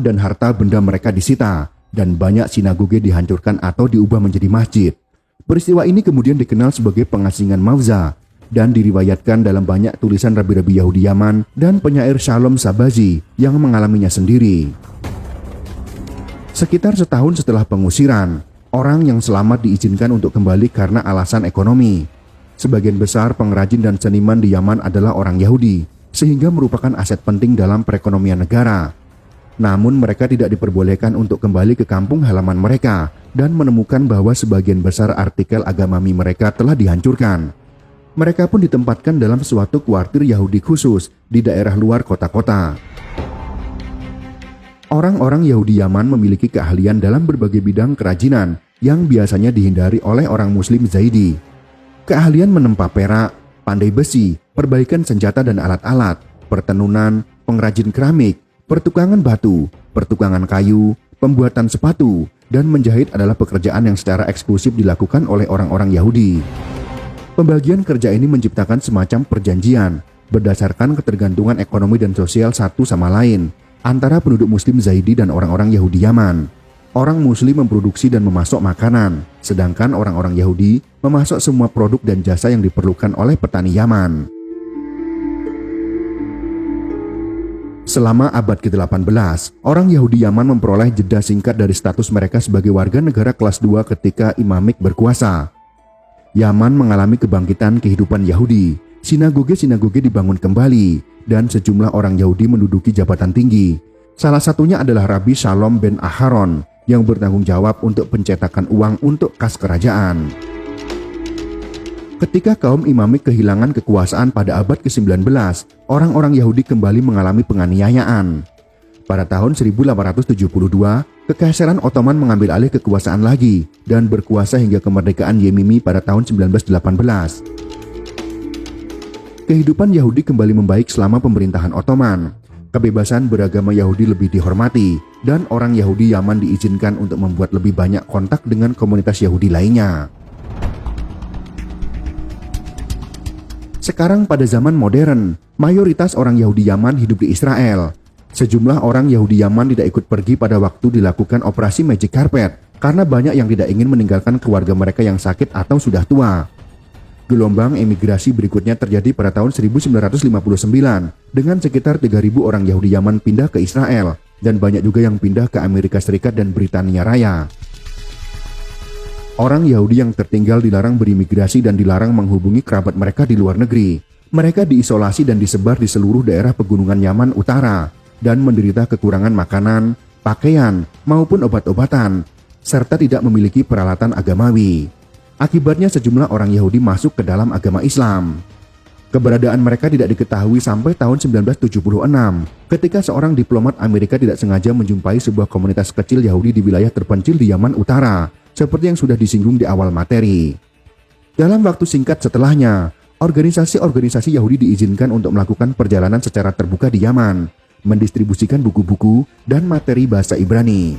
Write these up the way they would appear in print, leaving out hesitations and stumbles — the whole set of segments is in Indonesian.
dan harta benda mereka disita, dan banyak sinagoge dihancurkan atau diubah menjadi masjid. Peristiwa ini kemudian dikenal sebagai pengasingan Mawza dan diriwayatkan dalam banyak tulisan rabi-rabi Yahudi Yaman dan penyair Shalom Sabazi yang mengalaminya sendiri. Sekitar setahun setelah pengusiran, orang yang selamat diizinkan untuk kembali karena alasan ekonomi. Sebagian besar pengrajin dan seniman di Yaman adalah orang Yahudi, sehingga merupakan aset penting dalam perekonomian negara. Namun mereka tidak diperbolehkan untuk kembali ke kampung halaman mereka dan menemukan bahwa sebagian besar artikel agami mereka telah dihancurkan. Mereka pun ditempatkan dalam suatu kuartir Yahudi khusus di daerah luar kota-kota. Orang-orang Yahudi Yaman memiliki keahlian dalam berbagai bidang kerajinan yang biasanya dihindari oleh orang Muslim Zaidi. Keahlian menempa perak, pandai besi, perbaikan senjata dan alat-alat, pertenunan, pengrajin keramik, pertukangan batu, pertukangan kayu, pembuatan sepatu, dan menjahit adalah pekerjaan yang secara eksklusif dilakukan oleh orang-orang Yahudi. Pembagian kerja ini menciptakan semacam perjanjian berdasarkan ketergantungan ekonomi dan sosial satu sama lain antara penduduk Muslim Zaidi dan orang-orang Yahudi Yaman. Orang Muslim memproduksi dan memasok makanan, sedangkan orang-orang Yahudi memasok semua produk dan jasa yang diperlukan oleh petani Yaman. Selama abad ke-18, orang Yahudi Yaman memperoleh jeda singkat dari status mereka sebagai warga negara kelas 2 ketika Imamik berkuasa. Yaman mengalami kebangkitan kehidupan Yahudi, sinagoge-sinagoge dibangun kembali, dan sejumlah orang Yahudi menduduki jabatan tinggi. Salah satunya adalah Rabbi Shalom ben Aharon yang bertanggung jawab untuk pencetakan uang untuk kas kerajaan. Ketika kaum Imamik kehilangan kekuasaan pada abad ke-19, orang-orang Yahudi kembali mengalami penganiayaan. Pada tahun 1872, Kekaisaran Ottoman mengambil alih kekuasaan lagi dan berkuasa hingga kemerdekaan Yemeni pada tahun 1918. Kehidupan Yahudi kembali membaik selama pemerintahan Ottoman. Kebebasan beragama Yahudi lebih dihormati dan orang Yahudi Yaman diizinkan untuk membuat lebih banyak kontak dengan komunitas Yahudi lainnya. Sekarang pada zaman modern, mayoritas orang Yahudi Yaman hidup di Israel. Sejumlah orang Yahudi Yaman tidak ikut pergi pada waktu dilakukan operasi Magic Carpet karena banyak yang tidak ingin meninggalkan keluarga mereka yang sakit atau sudah tua. Gelombang emigrasi berikutnya terjadi pada tahun 1959 dengan sekitar 3.000 orang Yahudi Yaman pindah ke Israel dan banyak juga yang pindah ke Amerika Serikat dan Britania Raya. Orang Yahudi yang tertinggal dilarang berimigrasi dan dilarang menghubungi kerabat mereka di luar negeri. Mereka diisolasi dan disebar di seluruh daerah pegunungan Yaman Utara dan menderita kekurangan makanan, pakaian, maupun obat-obatan, serta tidak memiliki peralatan agamawi. Akibatnya sejumlah orang Yahudi masuk ke dalam agama Islam. Keberadaan mereka tidak diketahui sampai tahun 1976, ketika seorang diplomat Amerika tidak sengaja menjumpai sebuah komunitas kecil Yahudi di wilayah terpencil di Yaman Utara, seperti yang sudah disinggung di awal materi. Dalam waktu singkat setelahnya, organisasi-organisasi Yahudi diizinkan untuk melakukan perjalanan secara terbuka di Yaman, mendistribusikan buku-buku dan materi bahasa Ibrani.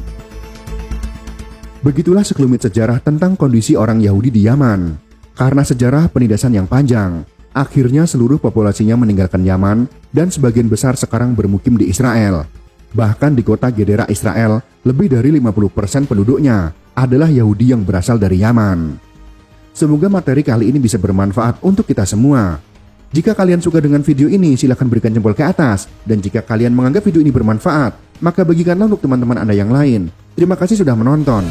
Begitulah sekelumit sejarah tentang kondisi orang Yahudi di Yaman. Karena sejarah penindasan yang panjang, akhirnya seluruh populasinya meninggalkan Yaman dan sebagian besar sekarang bermukim di Israel. Bahkan di kota Gedera Israel, lebih dari 50% penduduknya adalah Yahudi yang berasal dari Yaman. Semoga materi kali ini bisa bermanfaat untuk kita semua. Jika kalian suka dengan video ini, silahkan berikan jempol ke atas. Dan jika kalian menganggap video ini bermanfaat, maka bagikanlah untuk teman-teman Anda yang lain. Terima kasih sudah menonton.